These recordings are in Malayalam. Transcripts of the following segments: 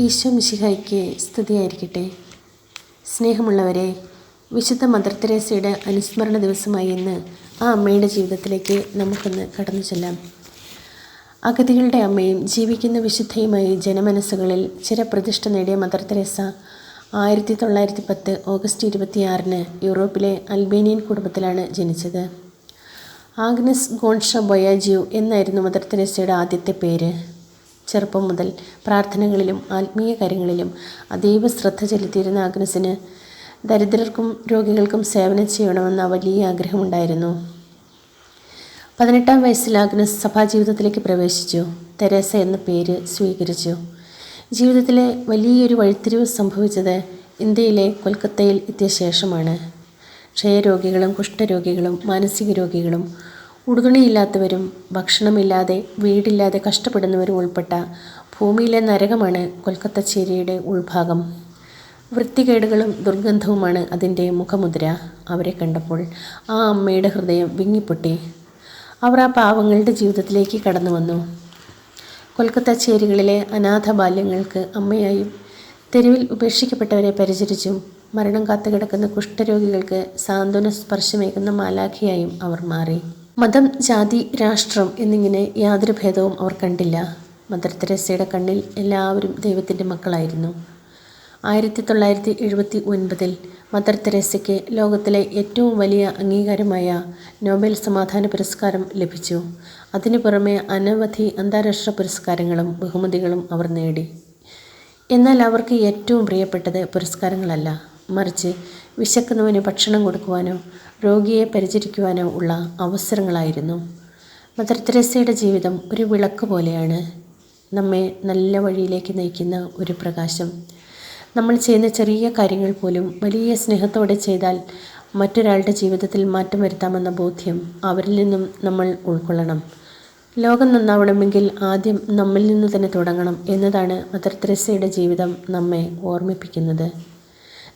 ഈശോ മിശിഹായ്ക്ക് സ്തുതിയായിരിക്കട്ടെ. സ്നേഹമുള്ളവരെ, വിശുദ്ധ മദർ തെരേസയുടെ അനുസ്മരണ ദിവസമായി ഇന്ന് ആ അമ്മയുടെ ജീവിതത്തിലേക്ക് നമുക്കൊന്ന് കടന്നു ചെല്ലാം. അഗതികളുടെ അമ്മയും ജീവിക്കുന്ന വിശുദ്ധയുമായി ജനമനസ്സുകളിൽ ചിരപ്രതിഷ്ഠ നേടിയ മദർ തെരേസ 1910 ഓഗസ്റ്റ് 26 യൂറോപ്പിലെ അൽബേനിയൻ കുടുംബത്തിലാണ് ജനിച്ചത്. ആഗ്നസ് ഗോൺഷ ബൊയാജിയു എന്നായിരുന്നു മദർ തെരേസയുടെ ആദ്യത്തെ പേര്. ചെറുപ്പം മുതൽ പ്രാർത്ഥനകളിലും ആത്മീയ കാര്യങ്ങളിലും അതീവ ശ്രദ്ധ ചെലുത്തിയിരുന്ന ആഗ്നസിന് ദരിദ്രർക്കും രോഗികൾക്കും സേവനം ചെയ്യണമെന്ന വലിയ ആഗ്രഹമുണ്ടായിരുന്നു. 18-ാം വയസ്സിൽ ആഗ്നസ് സഭാജീവിതത്തിലേക്ക് പ്രവേശിച്ചു. തെരേസ എന്ന പേര് സ്വീകരിച്ചു. ജീവിതത്തിലെ വലിയൊരു വഴിത്തിരിവ് സംഭവിച്ചത് ഇന്ത്യയിലെ കൊൽക്കത്തയിൽ എത്തിയ ശേഷമാണ്. ക്ഷയരോഗികളും കുഷ്ഠരോഗികളും മാനസിക രോഗികളും ഉടുതുണിയില്ലാത്തവരും ഭക്ഷണമില്ലാതെ വീടില്ലാതെ കഷ്ടപ്പെടുന്നവരും ഉൾപ്പെട്ട ഭൂമിയിലെ നരകമാണ് കൊൽക്കത്ത ചേരിയുടെ ഉൾഭാഗം. വൃത്തികേടുകളും ദുർഗന്ധവുമാണ് അതിൻ്റെ മുഖമുദ്ര. അവരെ കണ്ടപ്പോൾ ആ അമ്മയുടെ ഹൃദയം വിങ്ങിപ്പൊട്ടി. അവർ ആ പാവങ്ങളുടെ ജീവിതത്തിലേക്ക് കടന്നു വന്നു. കൊൽക്കത്ത ചേരികളിലെ അനാഥ ബാല്യങ്ങൾക്ക് അമ്മയായും തെരുവിൽ ഉപേക്ഷിക്കപ്പെട്ടവരെ പരിചരിച്ചും മരണം കാത്തുകിടക്കുന്ന കുഷ്ഠരോഗികൾക്ക് സാന്ത്വന സ്പർശമേകുന്ന മാലാഖിയായും അവർ മാറി. മതം, ജാതി, രാഷ്ട്രം എന്നിങ്ങനെ യാതൊരു ഭേദവും അവർ കണ്ടില്ല. മദർ തെരേസയുടെ കണ്ണിൽ എല്ലാവരും ദൈവത്തിൻ്റെ മക്കളായിരുന്നു. 1979 മദർ തെരേസയ്ക്ക് ലോകത്തിലെ ഏറ്റവും വലിയ അംഗീകാരമായ നോബൽ സമാധാന പുരസ്കാരം ലഭിച്ചു. അതിനു പുറമെ അനവധി അന്താരാഷ്ട്ര പുരസ്കാരങ്ങളും ബഹുമതികളും അവർ നേടി. എന്നാൽ അവർക്ക് ഏറ്റവും പ്രിയപ്പെട്ടത് പുരസ്കാരങ്ങളല്ല, മറിച്ച് വിശക്കുന്നവന് ഭക്ഷണം കൊടുക്കുവാനോ രോഗിയെ പരിചരിക്കുവാനോ ഉള്ള അവസരങ്ങളായിരുന്നു. മദർ തെരേസയുടെ ജീവിതം ഒരു വിളക്ക് പോലെയാണ്, നമ്മെ നല്ല വഴിയിലേക്ക് നയിക്കുന്ന ഒരു പ്രകാശം. നമ്മൾ ചെയ്യുന്ന ചെറിയ കാര്യങ്ങൾ പോലും വലിയ സ്നേഹത്തോടെ ചെയ്താൽ മറ്റൊരാളുടെ ജീവിതത്തിൽ മാറ്റം വരുത്താമെന്ന ബോധ്യം അവരിൽ നിന്നും നമ്മൾ ഉൾക്കൊള്ളണം. ലോകം നന്നാവണമെങ്കിൽ ആദ്യം നമ്മിൽ നിന്ന് തന്നെ തുടങ്ങണം എന്നതാണ് മദർ തെരേസയുടെ ജീവിതം നമ്മെ ഓർമ്മിപ്പിക്കുന്നത്.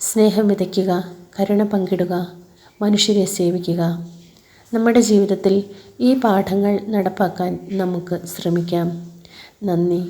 സ്നേഹം വിതയ്ക്കുക, കരുണ പങ്കിടുക, മനുഷ്യരെ സേവിക്കുക. നമ്മുടെ ജീവിതത്തിൽ ഈ പാഠങ്ങൾ നടപ്പാക്കാൻ നമുക്ക് ശ്രമിക്കാം. നന്ദി.